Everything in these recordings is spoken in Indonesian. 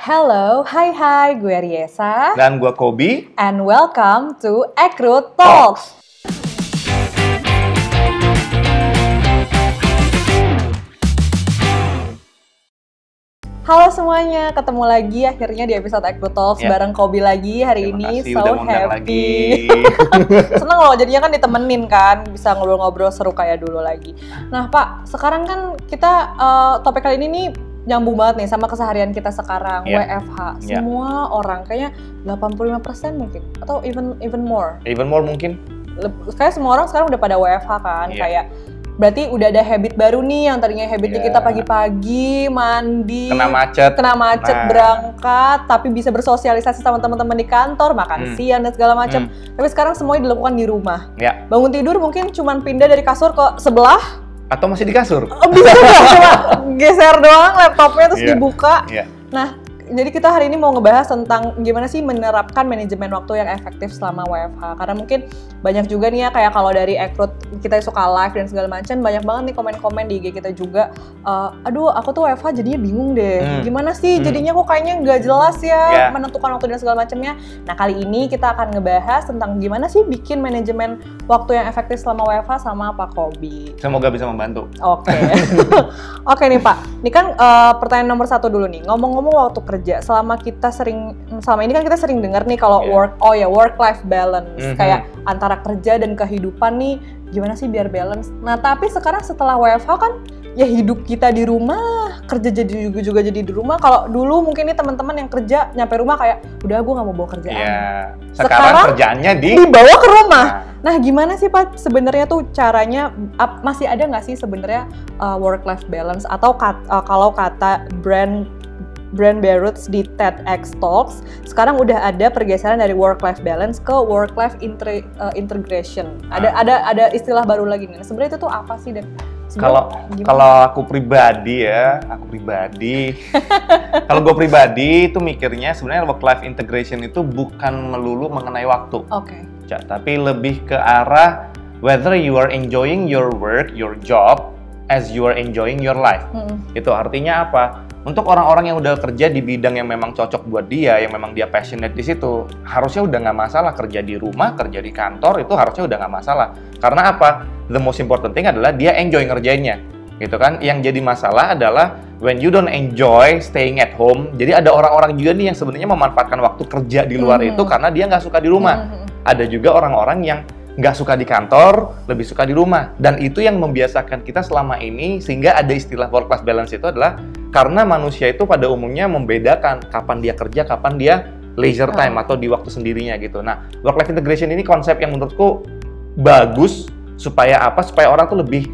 Hello, hai, gue Riesa. Dan gua Kobi. And welcome to Ekrut Talks. Halo semuanya, ketemu lagi akhirnya di episode Ekrut Talks bareng Kobi lagi hari ini. So happy. Seneng loh, jadinya kan ditemenin kan, bisa ngobrol-ngobrol seru kayak dulu lagi. Nah Pak, sekarang kan kita topik kali ini nih nyambung banget nih sama keseharian kita sekarang, WFH. Semua orang, kayaknya 85% mungkin, atau even more. Even more mungkin. Kayak semua orang sekarang udah pada WFH kan, kayak berarti udah ada habit baru nih yang tadinya habitnya kita pagi-pagi mandi, kena macet, berangkat, tapi bisa bersosialisasi sama teman-teman di kantor, makan siang dan segala macam. Tapi sekarang semuanya dilakukan di rumah. Bangun tidur mungkin cuman pindah dari kasur ke sebelah. Atau masih di kasur? Bisa cuma geser doang laptopnya terus dibuka. Nah, jadi kita hari ini mau ngebahas tentang gimana sih menerapkan manajemen waktu yang efektif selama WFH. Karena mungkin banyak juga nih ya, kayak kalau dari Ekrut kita suka live dan segala macam, banyak banget nih komen-komen di IG kita juga. Aduh, aku tuh WFH jadinya bingung deh. Gimana sih jadinya kok kayaknya nggak jelas ya menentukan waktu dan segala macamnya. Nah, kali ini kita akan ngebahas tentang gimana sih bikin manajemen waktu yang efektif selama WFH sama Pak Kobi. Semoga bisa membantu. Oke. Oke nih Pak, ini kan pertanyaan nomor 1 dulu nih. Ngomong-ngomong waktu kerja, selama ini kan kita sering dengar nih kalau work life balance, kayak antara kerja dan kehidupan nih gimana sih biar balance. Nah, tapi sekarang setelah WFH kan ya hidup kita di rumah, kerja juga jadi di rumah. Kalau dulu mungkin nih teman-teman yang kerja nyampe rumah kayak udah gue nggak mau bawa kerjaan. Sekarang kerjaannya dibawa ke rumah. Nah, gimana sih Pak sebenarnya tuh caranya, masih ada nggak sih sebenarnya work life balance, atau kalau kata Brand Berutz di TEDx Talks, sekarang udah ada pergeseran dari work-life balance ke work-life integration. Ada istilah baru lagi nih. Sebenarnya itu tuh apa sih? Dan kalau aku pribadi kalau gue pribadi itu mikirnya sebenarnya work-life integration itu bukan melulu mengenai waktu. Tapi lebih ke arah whether you are enjoying your work, your job, as you are enjoying your life. Itu artinya apa? Untuk orang-orang yang udah kerja di bidang yang memang cocok buat dia, yang memang dia passionate di situ, harusnya udah nggak masalah kerja di rumah, kerja di kantor, itu harusnya udah nggak masalah. Karena apa? The most important thing adalah dia enjoy ngerjainnya, gitu kan? Yang jadi masalah adalah when you don't enjoy staying at home. Jadi ada orang-orang juga nih yang sebenarnya memanfaatkan waktu kerja di luar itu karena dia nggak suka di rumah. Ada juga orang-orang yang nggak suka di kantor, lebih suka di rumah. Dan itu yang membiasakan kita selama ini, sehingga ada istilah work-life balance itu adalah karena manusia itu pada umumnya membedakan kapan dia kerja, kapan dia leisure time atau di waktu sendirinya gitu. Nah, work-life integration ini konsep yang menurutku bagus, supaya apa? Supaya orang tuh lebih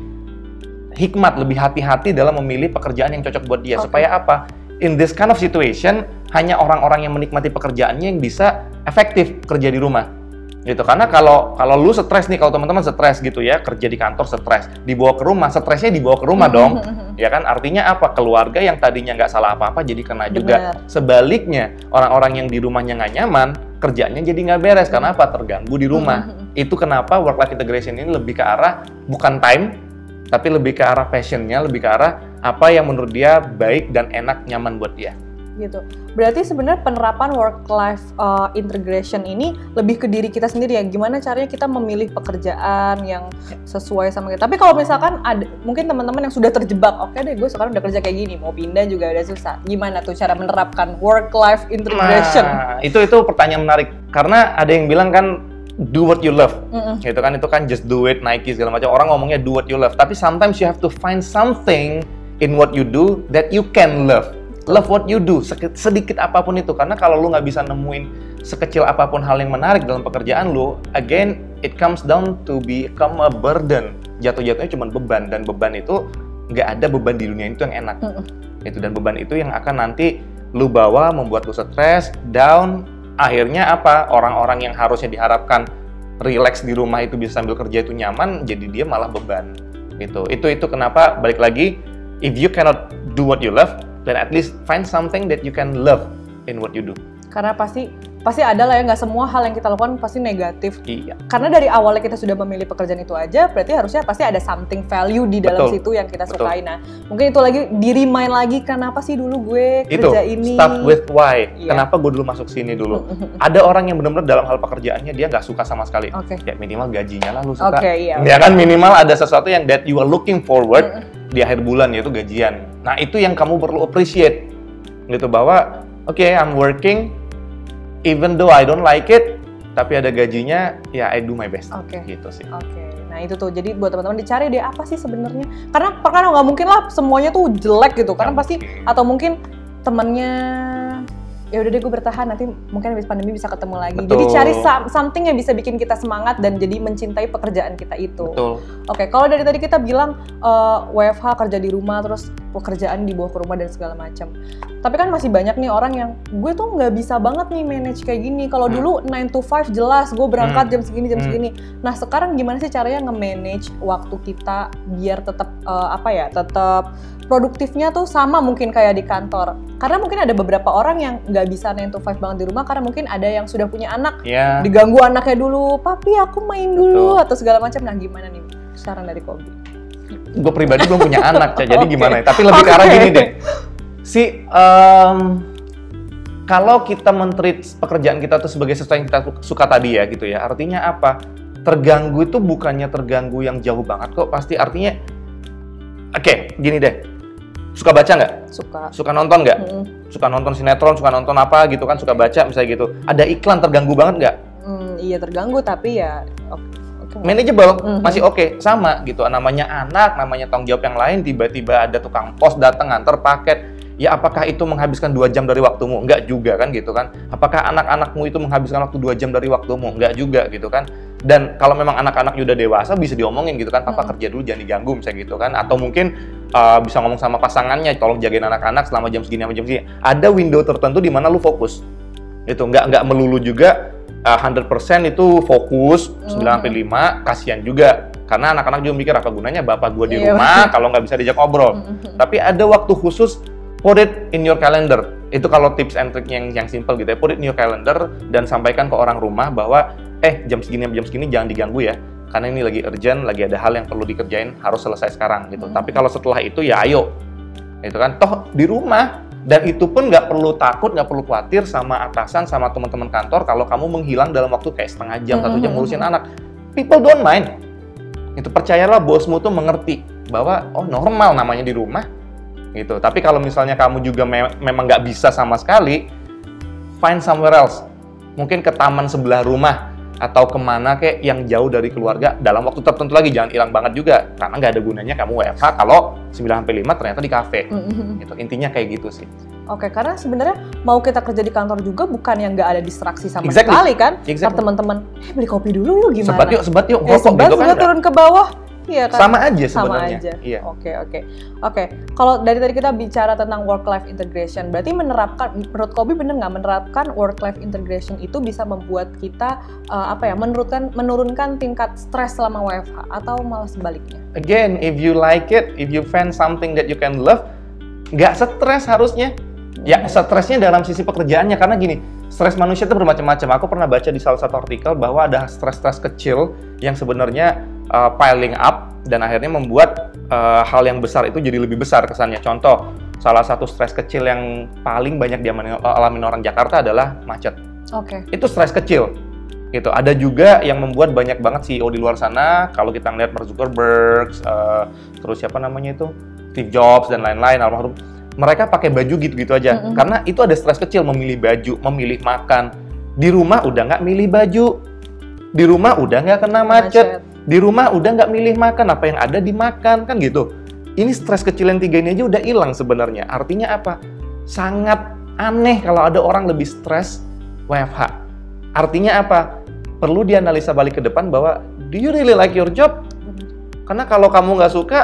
hikmat, lebih hati-hati dalam memilih pekerjaan yang cocok buat dia. Supaya apa? In this kind of situation, hanya orang-orang yang menikmati pekerjaannya yang bisa efektif kerja di rumah. Gitu. Karena kalau lu stres nih, kalau teman-teman stres gitu ya, kerja di kantor stres, dibawa ke rumah, stresnya dibawa ke rumah dong. Ya kan, artinya apa? Keluarga yang tadinya nggak salah apa-apa jadi kena juga. Sebaliknya, orang-orang yang di rumahnya nggak nyaman, kerjanya jadi nggak beres. Karena apa? Terganggu di rumah. Itu kenapa work-life integration ini lebih ke arah bukan time, tapi lebih ke arah passionnya, lebih ke arah apa yang menurut dia baik dan enak, nyaman buat dia. Gitu. Berarti sebenarnya penerapan work-life integration ini lebih ke diri kita sendiri ya. Gimana caranya kita memilih pekerjaan yang sesuai sama kita. Tapi kalau misalkan ada mungkin teman-teman yang sudah terjebak, oke deh gue sekarang udah kerja kayak gini, mau pindah juga udah susah. Gimana tuh cara menerapkan work-life integration? Nah, itu pertanyaan menarik. Karena ada yang bilang kan do what you love. Gitu kan, itu kan just do it, Nike segala macam. Orang ngomongnya do what you love. Tapi sometimes you have to find something in what you do that you can love. Love what you do, sedikit apapun itu. Karena kalau lu nggak bisa nemuin sekecil apapun hal yang menarik dalam pekerjaan lu, again, it comes down to become a burden. Jatuh-jatuhnya cuma beban, dan beban itu nggak ada beban di dunia itu yang enak. Dan beban itu yang akan nanti lu bawa, membuat lu stres, down. Akhirnya apa? Orang-orang yang harusnya diharapkan relax di rumah itu bisa sambil kerja itu nyaman, jadi dia malah beban. Itu kenapa, balik lagi, if you cannot do what you love, then at least find something that you can love in what you do. Karena pasti pasti ada lah ya, nggak semua hal yang kita lakukan pasti negatif. Iya. Karena dari awalnya kita sudah memilih pekerjaan itu aja, berarti harusnya pasti ada something value di dalam situ yang kita sukai. Nah, mungkin itu lagi di-remind lagi, kenapa sih dulu gue kerja ini? Start with why. Kenapa gue dulu masuk sini dulu? Ada orang yang benar-benar dalam hal pekerjaannya dia nggak suka sama sekali. Ya minimal gajinya lah lu suka. Ya kan minimal ada sesuatu yang that you are looking forward di akhir bulan, yaitu gajian. Nah, itu yang kamu perlu appreciate. Gitu, bahwa I'm working even though I don't like it, tapi ada gajinya, ya I do my best. Gitu sih. Nah itu tuh, jadi buat teman-teman dicari deh apa sih sebenarnya, karena nggak mungkin lah semuanya tuh jelek gitu, karena pasti, atau mungkin temennya ya udah deh gue bertahan, nanti mungkin habis pandemi bisa ketemu lagi. Jadi cari something yang bisa bikin kita semangat dan jadi mencintai pekerjaan kita itu. Kalau dari tadi kita bilang WFH, kerja di rumah, terus pekerjaan dibawa ke rumah dan segala macam. Tapi kan masih banyak nih orang yang gue tuh nggak bisa banget nih manage kayak gini. Kalau dulu 9 to 5 jelas gue berangkat jam segini jam segini. Nah sekarang gimana sih caranya nge-manage waktu kita biar tetap tetap produktifnya tuh sama mungkin kayak di kantor. Karena mungkin ada beberapa orang yang nggak bisa 9 to 5 banget di rumah karena mungkin ada yang sudah punya anak, diganggu anaknya dulu, papi aku main dulu atau segala macam. Nah gimana nih saran dari Kobi? Gue pribadi belum punya anak, jadi gimana? Tapi lebih ke arah gini deh. Kalau kita men-treat pekerjaan kita tuh sebagai sesuatu yang kita suka tadi ya gitu ya, artinya apa? Terganggu itu bukannya terganggu yang jauh banget kok, pasti artinya gini deh, suka baca nggak? Suka nonton nggak? Suka nonton sinetron, suka nonton apa gitu kan, suka baca misalnya gitu, ada iklan terganggu banget nggak? Iya terganggu, tapi ya manageable, masih sama gitu. Namanya anak, namanya tanggung jawab yang lain, tiba-tiba ada tukang pos datang nganter paket. Ya apakah itu menghabiskan 2 jam dari waktumu? Enggak juga kan gitu kan. Apakah anak-anakmu itu menghabiskan waktu 2 jam dari waktumu? Enggak juga gitu kan. Dan kalau memang anak-anak udah dewasa bisa diomongin gitu kan, papa kerja dulu jangan diganggu misalnya gitu kan. Atau mungkin bisa ngomong sama pasangannya, tolong jagain anak-anak selama jam segini sama jam segini. Ada window tertentu di mana lu fokus. Itu enggak melulu juga 100% itu fokus 9-5, kasihan juga. Karena anak-anak juga mikir apa gunanya bapak gua di rumah kalau nggak bisa diajak ngobrol. Tapi ada waktu khusus, put it in your calendar. Itu kalau tips and trick yang simple gitu ya. Put it in your calendar dan sampaikan ke orang rumah bahwa jam segini jangan diganggu ya. Karena ini lagi urgent, lagi ada hal yang perlu dikerjain, harus selesai sekarang gitu. Tapi kalau setelah itu ya ayo. Itu kan toh di rumah, dan itu pun nggak perlu takut, nggak perlu khawatir sama atasan, sama teman-teman kantor kalau kamu menghilang dalam waktu kayak setengah jam, 1 jam ngurusin anak. People don't mind. Itu percayalah, bosmu tuh mengerti bahwa normal namanya di rumah. Gitu. Tapi kalau misalnya kamu juga memang nggak bisa sama sekali, find somewhere else. Mungkin ke taman sebelah rumah atau kemana kayak yang jauh dari keluarga dalam waktu tertentu lagi, jangan hilang banget juga karena nggak ada gunanya kamu WFH kalau 9-5 ternyata di kafe. Gitu. Intinya kayak gitu sih. Karena sebenarnya mau kita kerja di kantor juga bukan yang nggak ada distraksi sama sekali kan. Teman-teman, beli kopi dulu yuk gimana? Sebat yuk, ngerokok gitu kan. Turun ke bawah. Iya kan? Sama aja sebenarnya. Iya. Oke. Kalau dari tadi kita bicara tentang work-life integration, berarti menurut Kobi bener nggak menerapkan work-life integration itu bisa membuat kita menurunkan tingkat stres selama WFH atau malah sebaliknya? Again, if you like it, if you find something that you can love, nggak stres harusnya. Ya stresnya dalam sisi pekerjaannya, karena gini, stres manusia itu bermacam-macam. Aku pernah baca di salah satu artikel bahwa ada stres-stres kecil yang sebenarnya piling up dan akhirnya membuat hal yang besar itu jadi lebih besar kesannya. Contoh, salah satu stres kecil yang paling banyak dialami orang Jakarta adalah macet. Itu stres kecil. Gitu. Ada juga yang membuat banyak banget CEO di luar sana, kalau kita ngeliat Mark Zuckerberg, terus siapa namanya itu, Steve Jobs dan lain-lain, almarhum, mereka pakai baju gitu-gitu aja. Karena itu ada stres kecil, memilih baju, memilih makan. Di rumah udah nggak milih baju, di rumah udah nggak kena macet, di rumah udah nggak milih makan, apa yang ada dimakan, kan gitu. Ini stres kecil yang 3 ini aja udah hilang sebenarnya. Artinya apa? Sangat aneh kalau ada orang lebih stres WFH. Artinya apa? Perlu dianalisa balik ke depan bahwa, do you really like your job? Karena kalau kamu nggak suka,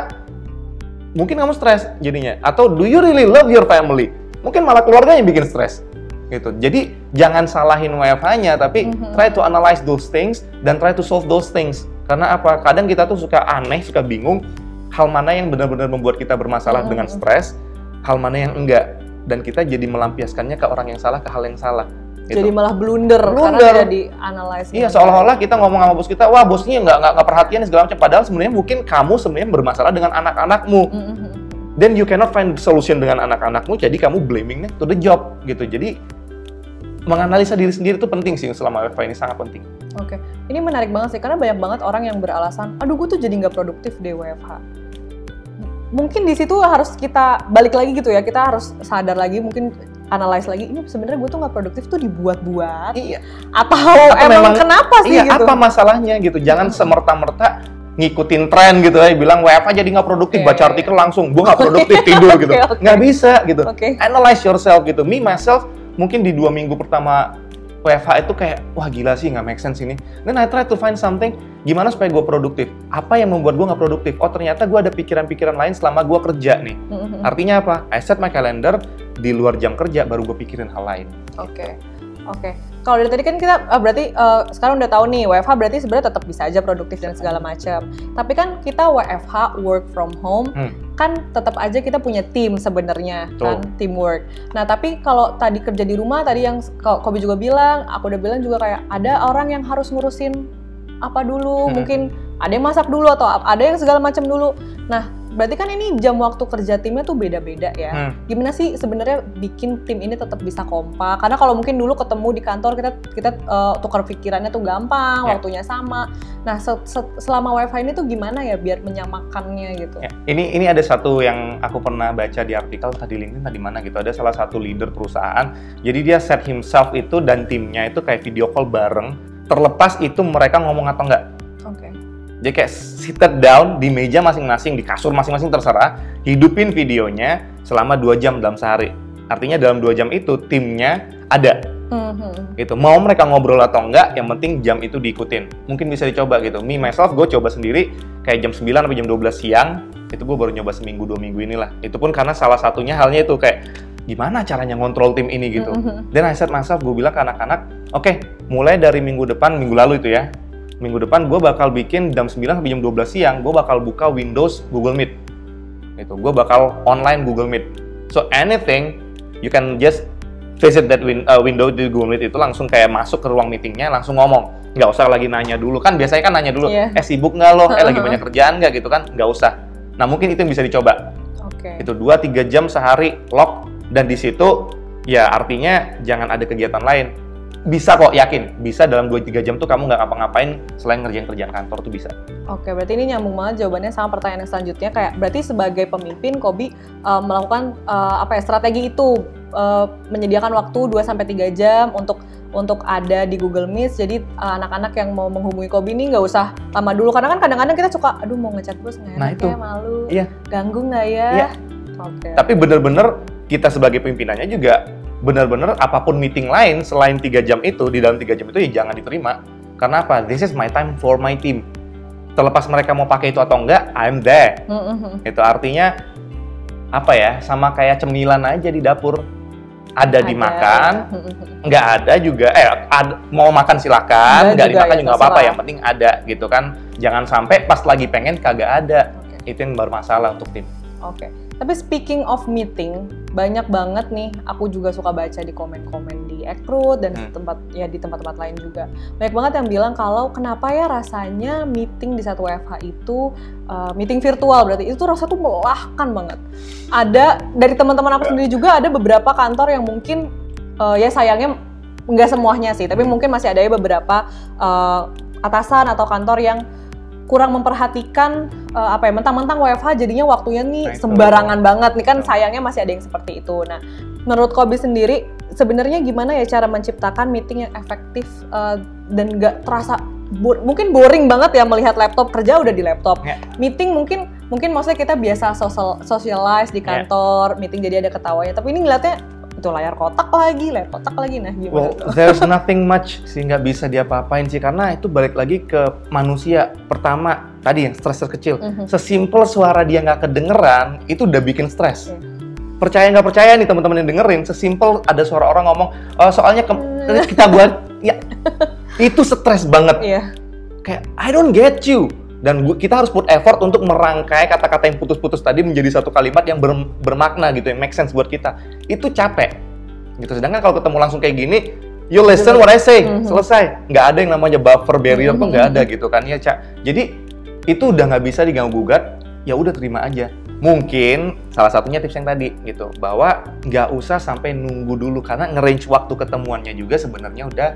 mungkin kamu stres jadinya. Atau do you really love your family? Mungkin malah keluarganya bikin stres. Gitu. Jadi jangan salahin WFH-nya, tapi try to analyze those things dan try to solve those things. Karena apa? Kadang kita tuh suka aneh, suka bingung hal mana yang benar-benar membuat kita bermasalah dengan stres, hal mana yang enggak. Dan kita jadi melampiaskannya ke orang yang salah, ke hal yang salah. Gitu. Jadi malah blunder karena tidak di-analyze. Iya, seolah-olah kita ngomong sama bos kita, wah bosnya nggak perhatian segala macam. Padahal sebenarnya mungkin kamu sebenarnya bermasalah dengan anak-anakmu. Then you cannot find solution dengan anak-anakmu, jadi kamu blamingnya to the job gitu. Jadi menganalisa diri sendiri itu penting sih selama WFH ini, sangat penting. Oke, ini menarik banget sih karena banyak banget orang yang beralasan, aduh gue tuh jadi nggak produktif deh WFH. Mungkin di situ harus kita balik lagi gitu ya, kita harus sadar lagi, mungkin analyze lagi, ini sebenarnya gue tuh nggak produktif tuh dibuat-buat. Iya. Atau emang kenapa sih iya, gitu? Apa masalahnya gitu? Jangan semerta-merta ngikutin tren gitu ya, bilang WFH jadi nggak produktif, baca artikel langsung, gue nggak produktif, tidur gitu. Nggak bisa gitu. Analyze yourself gitu. Me, myself, mungkin di 2 minggu pertama WFH itu kayak, wah gila sih, nggak make sense ini. Then I try to find something, gimana supaya gue produktif? Apa yang membuat gue nggak produktif? Oh ternyata gue ada pikiran-pikiran lain selama gue kerja nih. Artinya apa? I set my calendar, di luar jam kerja baru gue pikirin hal lain. Oke. Kalau dari tadi kan kita berarti sekarang udah tahu nih WFH berarti sebenarnya tetap bisa aja produktif dan segala macam. Tapi kan kita WFH work from home kan tetap aja kita punya tim sebenarnya kan, teamwork. Nah tapi kalau tadi kerja di rumah tadi yang Kobi juga bilang, aku udah bilang juga kayak ada orang yang harus ngurusin apa dulu, mungkin ada yang masak dulu atau ada yang segala macam dulu. Nah berarti kan ini jam waktu kerja timnya tuh beda-beda ya. Gimana sih sebenarnya bikin tim ini tetap bisa kompak? Karena kalau mungkin dulu ketemu di kantor kita tukar pikirannya tuh gampang, waktunya sama. Nah selama WFH ini tuh gimana ya biar menyamakannya gitu? Ini ada satu yang aku pernah baca di artikel tadi LinkedIn tadi mana gitu. Ada salah satu leader perusahaan. Jadi dia set himself itu dan timnya itu kayak video call bareng. Terlepas itu mereka ngomong atau enggak. Jadi kayak seated down di meja masing-masing, di kasur masing-masing terserah, hidupin videonya selama 2 jam dalam sehari. Artinya dalam 2 jam itu timnya ada. Gitu. Mau mereka ngobrol atau enggak, yang penting jam itu diikutin. Mungkin bisa dicoba gitu. Me, myself, gue coba sendiri kayak jam 9 sampai jam 12 siang, itu gue baru nyoba seminggu 2 minggu inilah. Itu pun karena salah satunya halnya itu kayak, gimana caranya ngontrol tim ini gitu. Dan I said myself, gue bilang ke anak-anak, oke, mulai dari minggu depan, minggu lalu itu ya, minggu depan gue bakal bikin jam 9 sampai jam 12 siang, gue bakal buka Windows Google Meet. Itu gue bakal online Google Meet. So anything, you can just visit that window di Google Meet itu, langsung kayak masuk ke ruang meetingnya, langsung ngomong. Nggak usah lagi nanya dulu, kan biasanya kan nanya dulu, sibuk nggak lo, lagi banyak kerjaan nggak gitu kan, nggak usah. Nah mungkin itu yang bisa dicoba. Itu 2-3 jam sehari, lock, dan di situ ya artinya jangan ada kegiatan lain. Bisa kok, yakin. Bisa dalam 2-3 jam tuh kamu nggak ngapa-ngapain selain ngerjain kerjaan kantor tuh bisa. Oke, berarti ini nyambung banget jawabannya sama pertanyaan yang selanjutnya. Kayak berarti sebagai pemimpin, Kobi melakukan strategi itu, menyediakan waktu 2-3 jam untuk ada di Google Meet. Jadi anak-anak yang mau menghubungi Kobi ini nggak usah lama dulu. Karena kan kadang-kadang kita suka, aduh mau ngechat bos nggak enak ya, malu, ganggu nggak ya? Tapi bener-bener kita sebagai pimpinannya juga benar-benar apapun meeting lain selain 3 jam itu, di dalam 3 jam itu ya jangan diterima. Karena apa? This is my time for my team. Terlepas mereka mau pakai itu atau enggak, I'm there. Itu artinya apa ya? Sama kayak cemilan aja di dapur. Ada dimakan, nggak ada juga. Mau makan silakan, nggak dimakan juga nggak apa-apa. Yang penting ada gitu kan. Jangan sampai pas lagi pengen kagak ada. Itu yang bermasalah untuk tim. Tapi speaking of meeting, banyak banget nih, aku juga suka baca di komen-komen di Ekrut dan di tempat-tempat lain juga. Banyak banget yang bilang kalau kenapa ya rasanya meeting di satu WFH itu, meeting virtual berarti, itu rasanya tuh melelahkan banget. Ada, dari teman-teman aku sendiri juga ada beberapa kantor yang mungkin, ya sayangnya nggak semuanya sih, tapi mungkin masih ada ya beberapa atasan atau kantor yang kurang memperhatikan mentang-mentang WFH jadinya waktunya nih sembarangan banget nih kan, sayangnya masih ada yang seperti itu. Nah, menurut Kobi sendiri sebenarnya gimana ya cara menciptakan meeting yang efektif dan nggak terasa mungkin boring banget ya melihat laptop, kerja udah di laptop. Meeting mungkin maksudnya kita biasa socialize di kantor, meeting jadi ada ketawanya, tapi ini ngeliatnya itu layar kotak lagi, nah gimana tuh? There's nothing much sih, nggak bisa diapa-apain sih, karena itu balik lagi ke manusia. Pertama, tadi yang stres terkecil, sesimpel suara dia nggak kedengeran, itu udah bikin stres. Percaya nggak percaya nih teman-teman yang dengerin, sesimpel ada suara orang ngomong, soalnya kita buat, ya itu stres banget. Kayak, I don't get you. Dan kita harus put effort untuk merangkai kata-kata yang putus-putus tadi menjadi satu kalimat yang bermakna gitu, yang make sense buat kita. Itu capek. Gitu. Sedangkan kalau ketemu langsung kayak gini, You listen what I say, selesai. Nggak ada yang namanya buffer barrier tuh nggak ada gitu kan ya, Cak. Jadi itu udah nggak bisa diganggu gugat, ya udah terima aja. Mungkin salah satunya tips yang tadi gitu, bahwa nggak usah sampai nunggu dulu karena nge-range waktu ketemuannya juga sebenarnya udah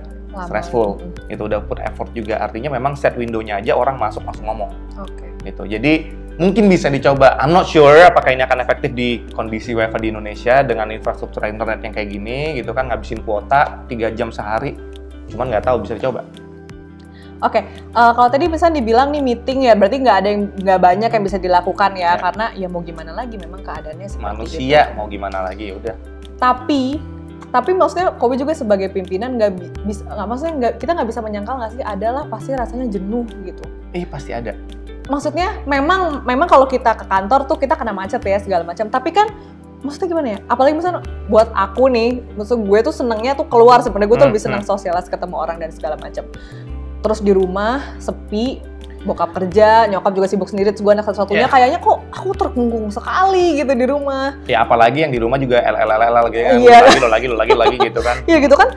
stressful. Itu udah put effort juga. Artinya memang set window-nya aja orang masuk langsung ngomong. Gitu. Jadi mungkin bisa dicoba. I'm not sure apakah ini akan efektif di kondisi WFH di Indonesia dengan infrastruktur internet yang kayak gini gitu kan, ngabisin kuota 3 jam sehari. Cuman nggak tahu, bisa dicoba. Kalau tadi misalnya dibilang nih meeting ya, berarti nggak banyak yang bisa dilakukan ya, karena ya mau gimana lagi, memang keadaannya seperti manusia gitu. Mau gimana lagi, ya udah. Tapi maksudnya Kobe juga sebagai pimpinan kita nggak bisa menyangkal nggak sih, adalah pasti rasanya jenuh gitu. Pasti ada. Maksudnya memang kalau kita ke kantor tuh kita kena macet ya segala macam, tapi kan maksudnya gimana ya? Apalagi misalnya buat aku nih, maksud gue tuh senengnya tuh keluar, sebenarnya gue tuh lebih senang sosialis, ketemu orang dan segala macam. Terus di rumah sepi, bokap kerja, nyokap juga sibuk sendiri, terus gue anak satu-satunya, kayaknya kok aku terkungkung sekali gitu di rumah. Ya apalagi yang di rumah juga lagi kan, lagi gitu kan. Iya gitu kan.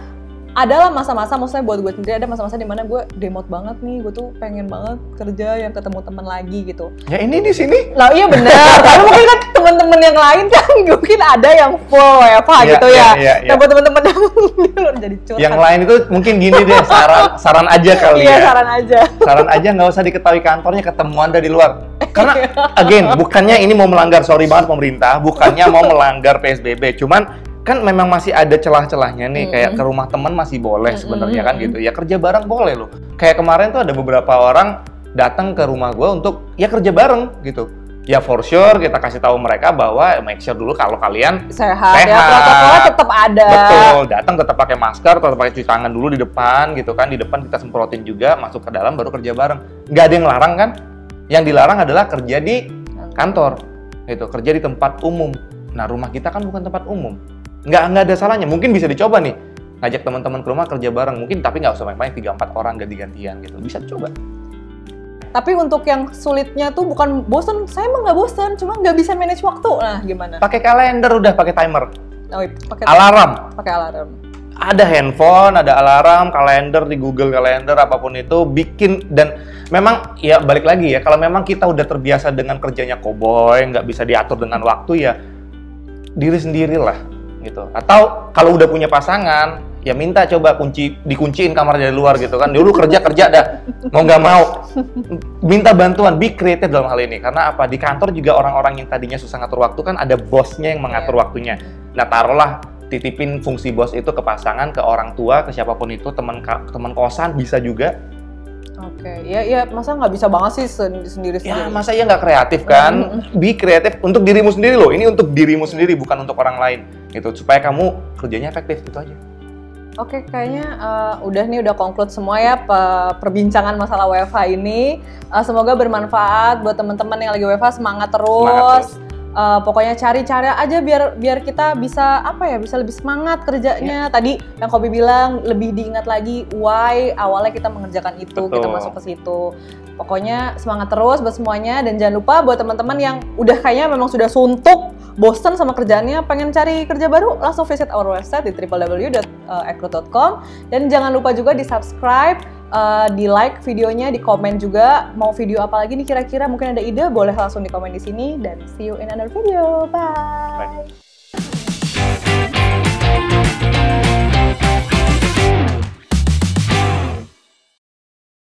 Adalah masa-masa, maksudnya buat gue sendiri ada masa-masa di mana gue demot banget nih, gue tuh pengen banget kerja yang ketemu teman lagi gitu. Ya ini di sini. Nah iya benar, tapi mungkin kan teman-teman yang lain kan mungkin ada yang full WFH gitu ya. Nah buat teman-teman yang jadi curhat. Yang lain itu mungkin gini deh, saran aja kali ya. Iya saran aja. Saran aja, nggak usah diketahui kantornya, ketemuan dari luar. Karena again, bukannya ini mau melanggar, sorry banget pemerintah, bukannya mau melanggar PSBB, cuman kan memang masih ada celah-celahnya nih, kayak ke rumah teman masih boleh sebenarnya kan gitu. Ya kerja bareng boleh loh. Kayak kemarin tuh ada beberapa orang datang ke rumah gue untuk ya kerja bareng gitu. Ya for sure kita kasih tahu mereka bahwa make sure dulu kalau kalian sehat. Ya protokolnya tetap ada. Betul, datang tetap pakai masker, tetap pakai cuci tangan dulu di depan gitu kan. Di depan kita semprotin juga, masuk ke dalam baru kerja bareng. Nggak ada yang larang kan? Yang dilarang adalah kerja di kantor. Gitu, kerja di tempat umum. Nah, rumah kita kan bukan tempat umum. Nggak ada salahnya, mungkin bisa dicoba nih ngajak teman-teman ke rumah kerja bareng, mungkin tapi nggak usah banyak-banyak 3-4 orang ganti-gantian gitu, bisa dicoba. Tapi untuk yang sulitnya tuh bukan bosan, saya emang nggak bosan, cuma nggak bisa manage waktu. Nah gimana? Pakai kalender, udah pakai timer. Pakai alarm. Pakai alarm. Ada handphone, ada alarm, kalender di Google Calendar, apapun itu bikin. Dan memang ya balik lagi ya, kalau memang kita udah terbiasa dengan kerjanya cowboy, nggak bisa diatur dengan waktu ya diri sendirilah. Gitu. Atau kalau udah punya pasangan, ya minta coba dikunciin kamar dari luar gitu kan. Dulu kerja dah, mau nggak mau. Minta bantuan, be creative dalam hal ini. Karena apa? Di kantor juga orang-orang yang tadinya susah ngatur waktu kan ada bosnya yang mengatur waktunya. Nah taruhlah, titipin fungsi bos itu ke pasangan, ke orang tua, ke siapapun itu, teman kosan bisa juga. Ya masa nggak bisa banget sih sendiri-sendiri? Ya masa ya nggak kreatif kan? Be kreatif untuk dirimu sendiri loh. Ini untuk dirimu sendiri, bukan untuk orang lain. Gitu, supaya kamu kerjanya efektif, itu aja. Kayaknya udah conclude semua ya perbincangan masalah WFH ini. Semoga bermanfaat buat teman-teman yang lagi WFH, semangat terus. Pokoknya cari cara aja biar kita bisa bisa lebih semangat kerjanya. Tadi yang Kobe bilang lebih diingat lagi why awalnya kita mengerjakan itu. Betul. Kita masuk ke situ. Pokoknya semangat terus buat semuanya, dan jangan lupa buat teman-teman yang udah kayaknya memang sudah suntuk, bosen sama kerjaannya, pengen cari kerja baru, langsung visit our website di www.ekrut.com, dan jangan lupa juga di subscribe, di like videonya, di komen juga mau video apa lagi nih kira-kira, mungkin ada ide boleh langsung di komen di sini, dan see you in another video. Bye.